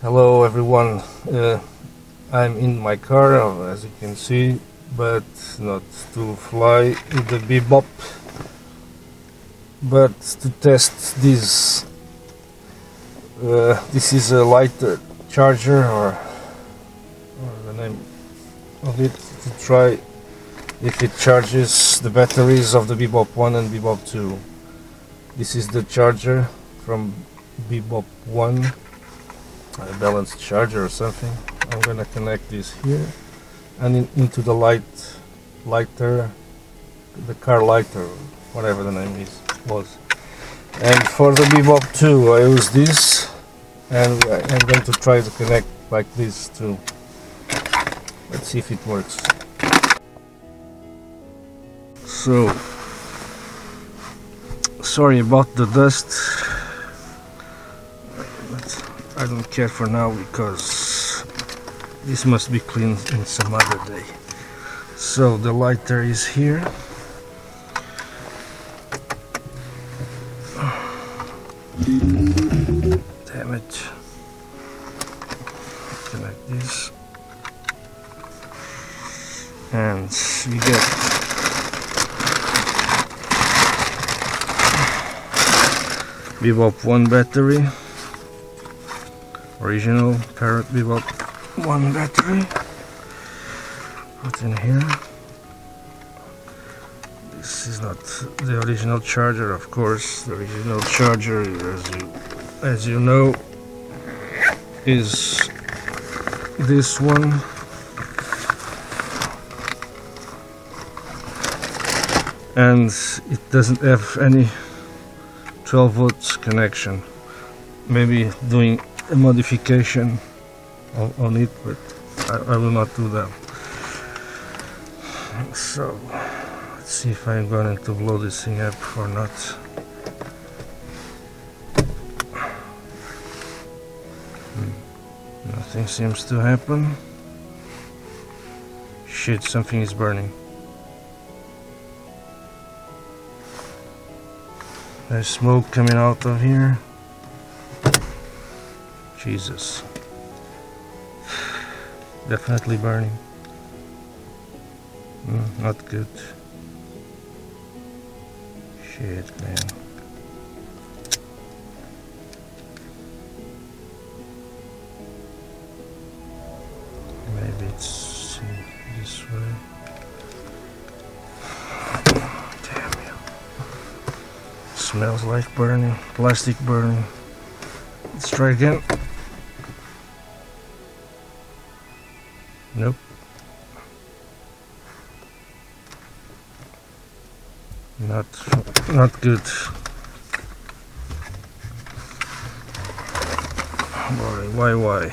Hello everyone, I'm in my car as you can see, but not to fly with the Bebop, but to test this. This is a lighter charger, or the name of it, to try if it charges the batteries of the Bebop 1 and Bebop 2. This is the charger from Bebop 1. A balanced charger or something. I'm gonna connect this here and into the lighter, the car lighter, whatever the name was. And for the Bebop 2 I use this, and I'm going to try to connect like this too. Let's see if it works. So sorry about the dust, I don't care for now because this must be cleaned in some other day. So the lighter is here. Damn it. Connect this. And we get Bebop 1 battery. Original Parrot Bebop 1 battery. What's in here? This is not the original charger, of course. The original charger, as you know, is this one. And it doesn't have any 12 volts connection. Maybe doing a modification on it, but I will not do that. So let's see if I'm going to blow this thing up or not. Nothing seems to happen. Shit, something is burning. There's smoke coming out of here. Jesus. Definitely burning. Not good. Shit, man. Maybe it's this way. Damn you. Smells like burning. Plastic burning. Let's try again. Nope. Not good. Why?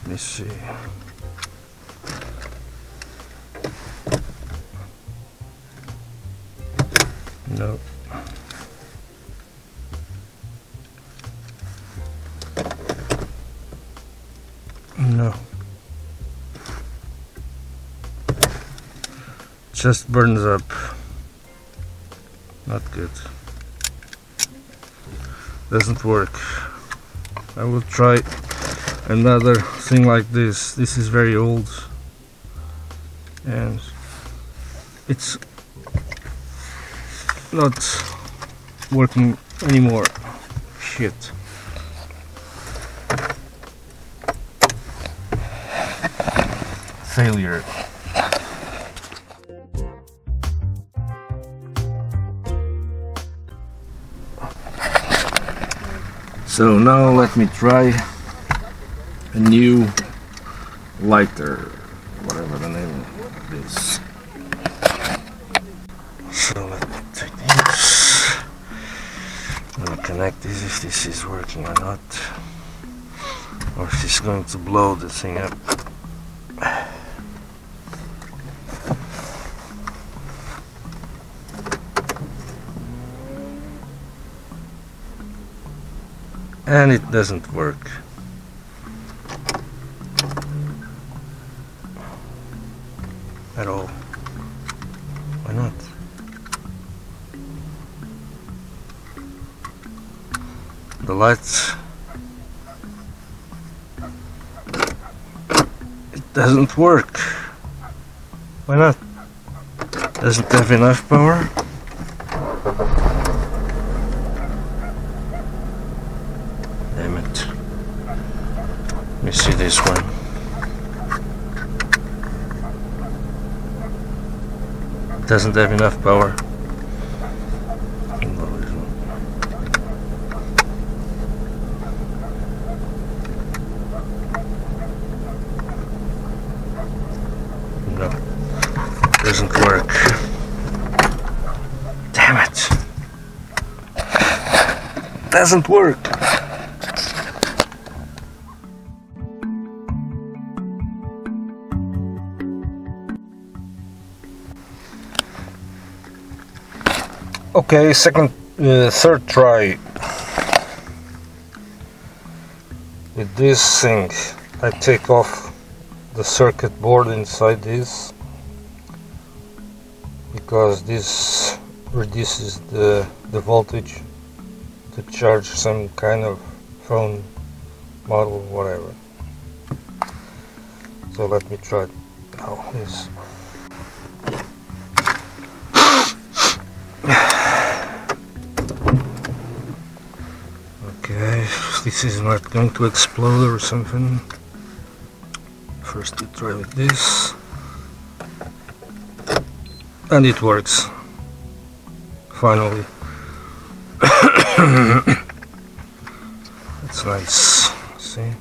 Let me see. Nope. No. Just burns up. Not good. Doesn't work. I will try another thing like this. This is very old and it's not working anymore. Shit. Failure. So now let me try a new lighter, whatever the name is. So let me take this. I'm gonna connect this if this is working or not, or if it's going to blow the thing up. And it doesn't work. At all. Why not? The lights doesn't work. Why not? Doesn't have enough power? Damn it. Let me see this one. Doesn't have enough power. No, doesn't work. Damn it. Doesn't work. Okay, third try with this thing. I take off the circuit board inside this because this reduces the voltage to charge some kind of phone model, whatever. So let me try now this. Okay, this is not going to explode or something. First we try with this. And it works. Finally. That's nice. See?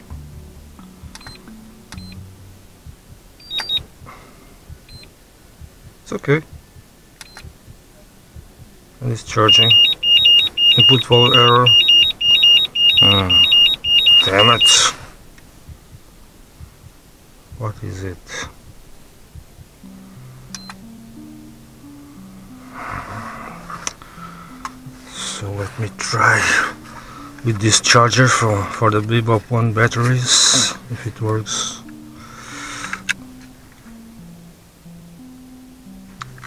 It's okay. And it's charging. Input follow error. Damn it. What is it? So let me try with this charger for the Bebop 1 batteries, if it works.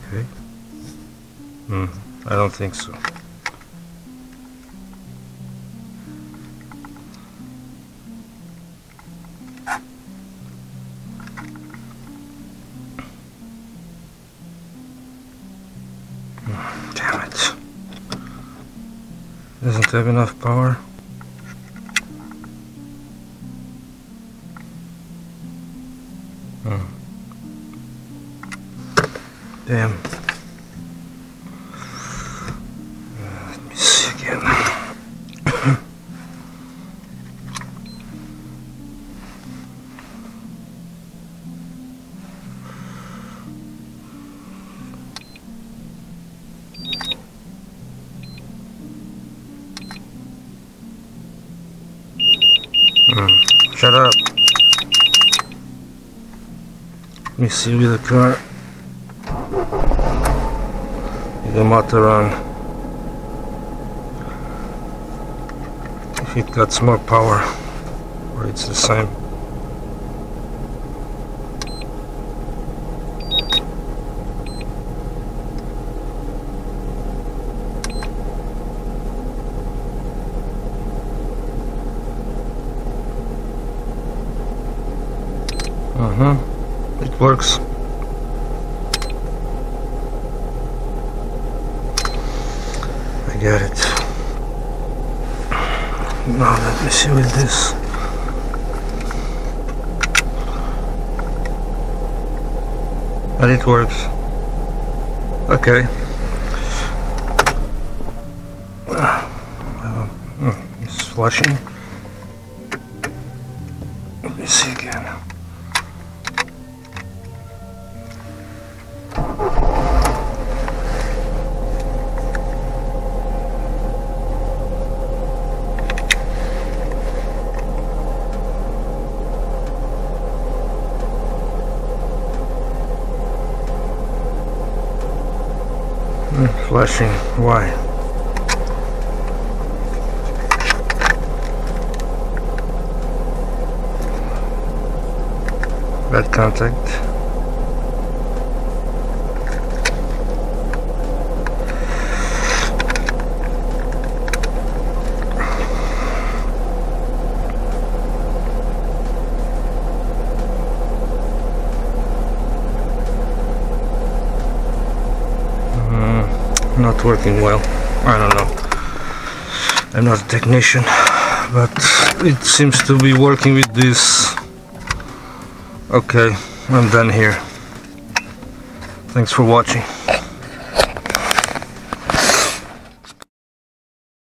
Okay. I don't think so. Damn it. Doesn't have enough power. Damn. Let me see again. Shut up. Let me see with the car. With the motor on. If it got more power, or it's the same. It works. I got it. Now let me see with this. And it works. Okay. It's flashing. Let me see again. Flashing. Why? Bad contact. not working well. I don't know. I'm not a technician, but it seems to be working with this. Okay, I'm done here. Thanks for watching.